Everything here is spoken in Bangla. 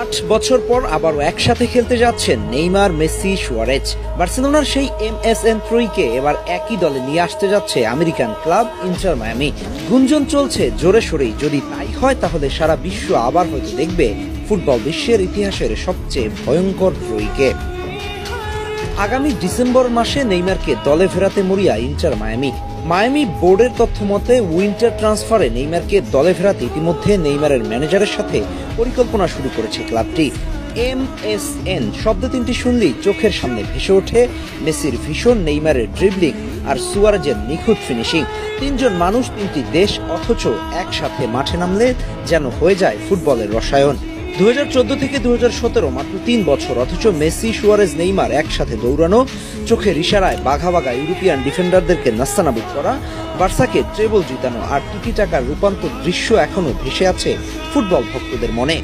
8 বছর পর আবারও একসাথে খেলতে যাচ্ছেন নেইমার, মেসি, সুয়ারেজ। বার্সেলোনার সেই MSN ত্রয়ীকে এবার একই দলে নিয়ে আসতে যাচ্ছে আমেরিকান ক্লাব ইন্টার মায়ামি। গুঞ্জন চলছে জোরে সোরেই, যদি তাই হয় তাহলে সারা বিশ্ব আবার হয়তো দেখবে ফুটবল বিশ্বের ইতিহাসের সবচেয়ে ভয়ঙ্কর ত্রয়ীকে। আগামী ডিসেম্বর মাসে নেইমারকে দলে ফেরাতে মরিয়া ইন্টার মায়ামি। মায়ামি বোর্ডের তথ্য মতে উইন্টার ট্রান্সফারে নেইমারকে দলে ফেরাতে ইতিমধ্যে নেইমারের ম্যানেজারের সাথে পরিকল্পনা শুরু করেছে ক্লাবটি। MSN শব্দ তিনটি শুনলেই চোখের সামনে ভেসে ওঠে মেসির ভীষণ, নেইমারের ড্রিবলিং আর সুয়ারেজের নিখুঁত ফিনিশিং। তিনজন মানুষ, তিনটি দেশ, অথচ একসাথে মাঠে নামলে যেন হয়ে যায় ফুটবলের রসায়ন। 2014 থেকে 2017 মাত্র 3 বছর, অথচ মেসি, সুয়ারেজ, নেইমার একসাথে দৌড়ানো, চোখের ইশারায় বাঘা বাঘা ইউরোপিয়ান ডিফেন্ডারদেরকে নাস্তানাবুদ করা, বার্সাকে ট্রেবল জিতানো আর কোটি টাকার রূপান্তর দৃশ্য এখনো ভেসে আছে ফুটবল ভক্তদের মনে।